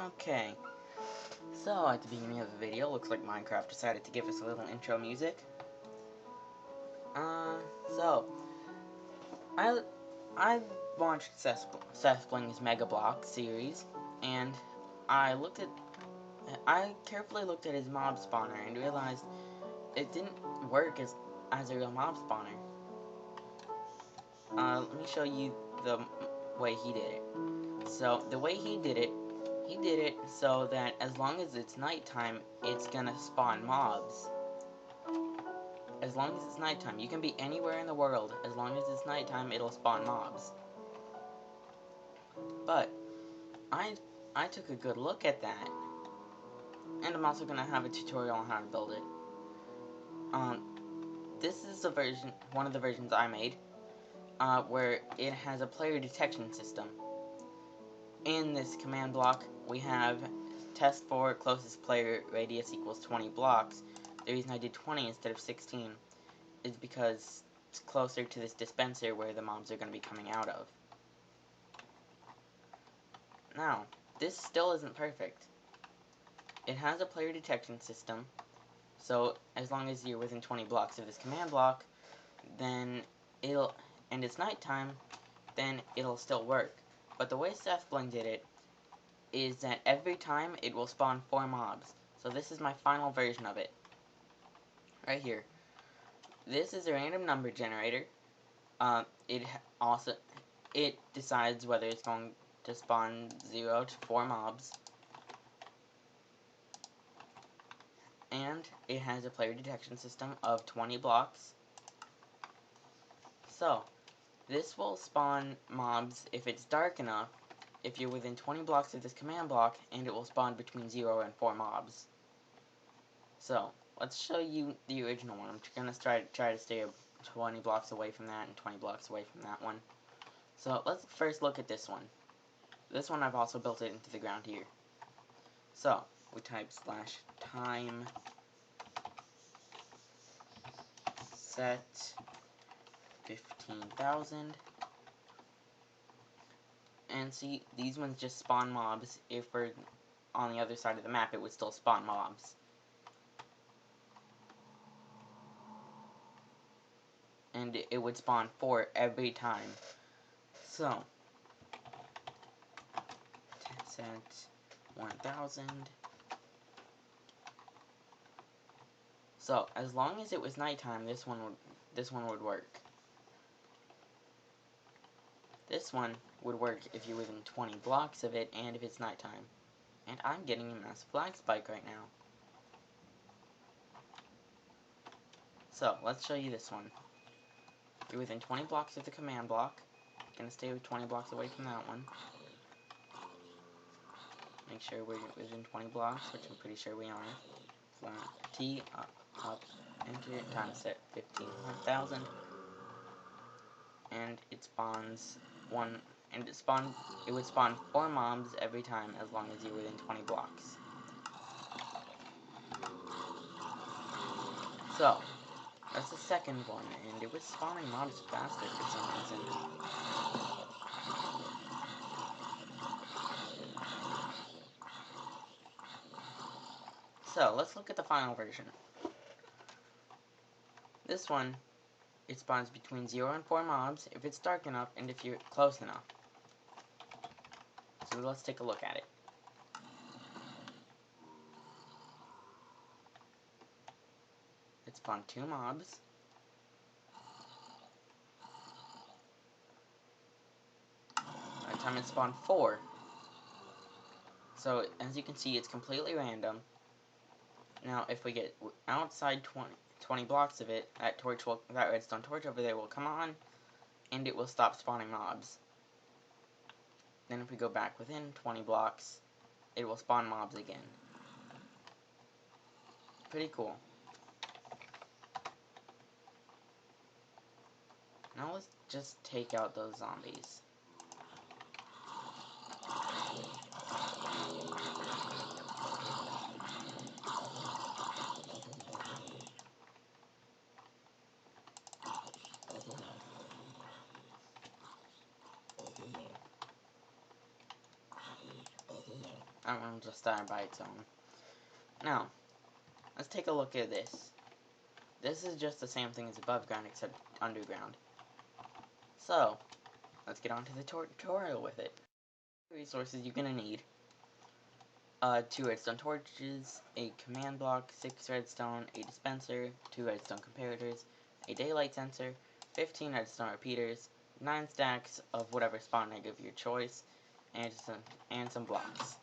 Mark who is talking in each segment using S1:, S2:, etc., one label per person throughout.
S1: Okay, so at the beginning of the video, looks like Minecraft decided to give us a little intro music. So, I I watched Sethbling's Mega Block series, and I carefully looked at his mob spawner and realized it didn't work as a real mob spawner. Let me show you the way he did it. So, the way he did it so that as long as it's nighttime, it's gonna spawn mobs. As long as it's nighttime. You can be anywhere in the world. As long as it's nighttime, it'll spawn mobs. But, I took a good look at that. And I'm also gonna have a tutorial on how to build it. This is one of the versions I made, where it has a player detection system. In this command block, we have test for closest player radius equals 20 blocks. The reason I did 20 instead of 16 is because it's closer to this dispenser where the mobs are going to be coming out of. Now, this still isn't perfect. It has a player detection system, so as long as you're within 20 blocks of this command block, then and it's nighttime, then it'll still work. But the way Sethbling did it is that every time it will spawn 4 mobs. So this is my final version of it. Right here. This is a random number generator. It decides whether it's going to spawn 0 to 4 mobs. And it has a player detection system of 20 blocks. So, this will spawn mobs if it's dark enough, if you're within 20 blocks of this command block, and it will spawn between 0 and 4 mobs. So, let's show you the original one. I'm going to try to stay 20 blocks away from that and 20 blocks away from that one. So, let's first look at this one. This one I've also built it into the ground here. So, we type /time set 15,000. And see, these ones just spawn mobs. If we're on the other side of the map, it would still spawn mobs. And it would spawn 4 every time. So, set 1,000. So, as long as it was nighttime, this one would work. This one would work if you're within 20 blocks of it and if it's nighttime. And I'm getting a massive lag spike right now. So, let's show you this one. You're within 20 blocks of the command block. Gonna stay 20 blocks away from that one. Make sure we're within 20 blocks, which I'm pretty sure we are. Flat T, up, enter, time set 15,000. And it spawns it would spawn 4 mobs every time as long as you're within 20 blocks. So, that's the second one, and it was spawning mobs faster for some reason. So, let's look at the final version. This one, it spawns between 0 and 4 mobs if it's dark enough and if you're close enough. So let's take a look at it. It spawned 2 mobs. By the time it spawned 4. So, as you can see, it's completely random. Now, if we get outside 20 blocks of it, that redstone torch over there will come on, and it will stop spawning mobs. Then if we go back within 20 blocks, it will spawn mobs again. Pretty cool. Now let's just take out those zombies. will just start by its own. Now, let's take a look at this. This is just the same thing as above ground, except underground. So, let's get on to the tutorial with it. Resources you're going to need. 2 redstone torches, a command block, 6 redstone, a dispenser, 2 redstone comparators, a daylight sensor, 15 redstone repeaters, 9 stacks of whatever spawn egg of your choice, and some blocks.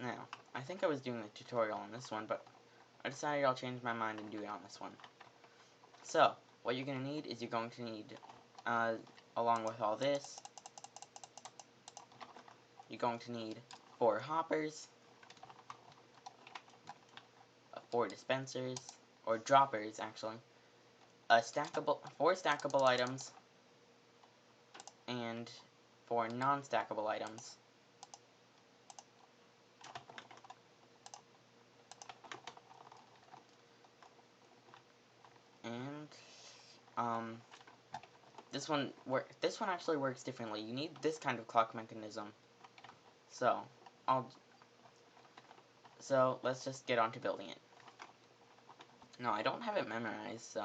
S1: Now, I think I was doing the tutorial on this one, but I decided I'll change my mind and do it on this one. So, what you're going to need is you're going to need, along with all this, you're going to need 4 hoppers, 4 dispensers, or droppers actually, 4 stackable items, and 4 non-stackable items. And this one actually works differently. You need this kind of clock mechanism. So let's just get on to building it. No, I don't have it memorized, so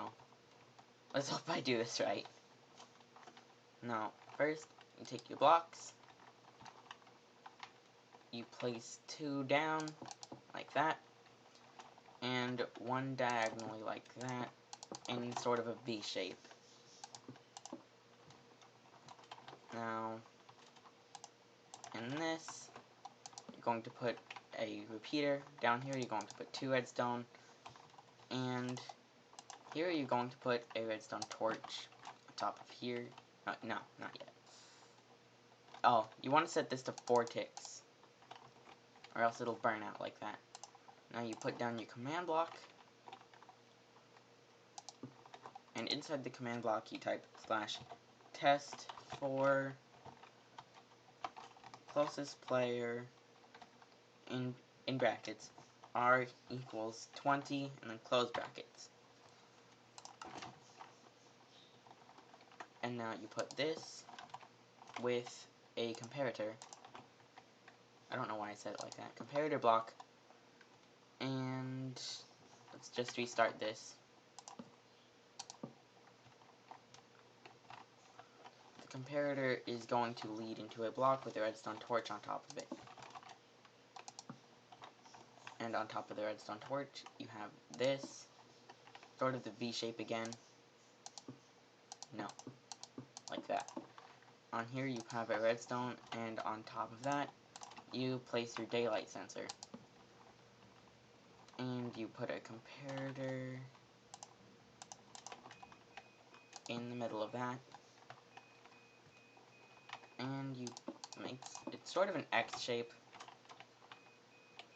S1: let's hope I do this right. Now, first you take your blocks, you place 2 down like that, and 1 diagonally like that, in sort of a V shape. Now, in this, you're going to put a repeater. Down here, you're going to put 2 redstone. And here, you're going to put a redstone torch on top of here. No, not yet. Oh, you want to set this to 4 ticks, or else it'll burn out like that. Now, you put down your command block. And inside the command block, you type /test for closest player in brackets r equals 20 and then close brackets. And now you put this with a comparator. I don't know why I said it like that. Comparator block. And let's just restart this. The comparator is going to lead into a block with a redstone torch on top of it. And on top of the redstone torch, you have this, sort of the V shape again. No, like that. On here you have a redstone, and on top of that, you place your daylight sensor. And you put a comparator in the middle of that. And you make it's sort of an X shape.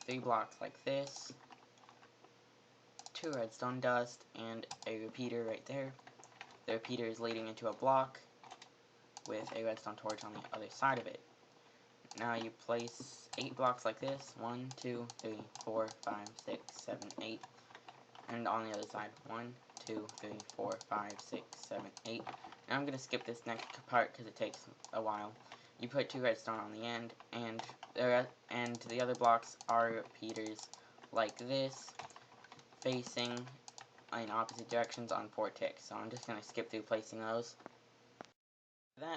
S1: 3 blocks like this, 2 redstone dust, and a repeater right there. The repeater is leading into a block with a redstone torch on the other side of it. Now you place 8 blocks like this, 1, 2, 3, 4, 5, 6, 7, 8, and on the other side, 1, 2, 3, 4, 5, 6, 7, 8. Now I'm going to skip this next part because it takes a while. You put 2 redstone on the end, and the other blocks are repeaters like this, facing in opposite directions on 4 ticks. So I'm just going to skip through placing those.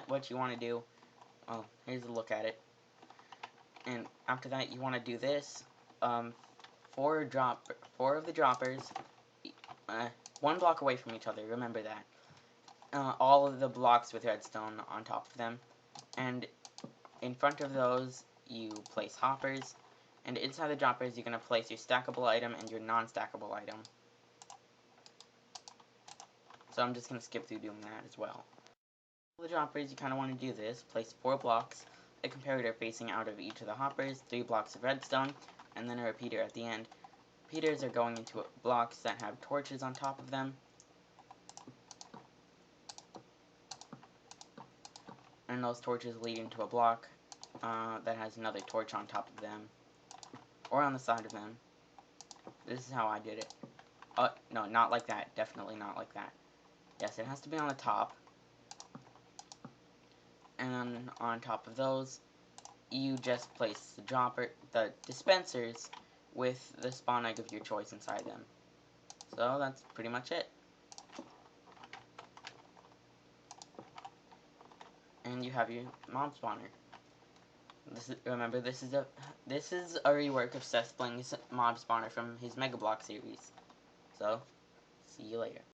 S1: What you want to do, well, here's a look at it. And after that, you want to do this. 4 of the droppers, 1 block away from each other. Remember that. All of the blocks with redstone on top of them, and in front of those, you place hoppers. And inside the droppers, you're going to place your stackable item and your non-stackable item. So I'm just going to skip through doing that as well. For the droppers, you kind of want to do this. Place 4 blocks, a comparator facing out of each of the hoppers, 3 blocks of redstone, and then a repeater at the end. Repeaters are going into blocks that have torches on top of them. And those torches lead into a block that has another torch on top of them, or on the side of them. This is how I did it. No, not like that. Definitely not like that. Yes, it has to be on the top. And then on top of those, you just place the dispensers with the spawn egg of your choice inside them. So that's pretty much it. And you have your mob spawner. Remember, this is a rework of Sethbling's mob spawner from his Mega Block series. So, see you later.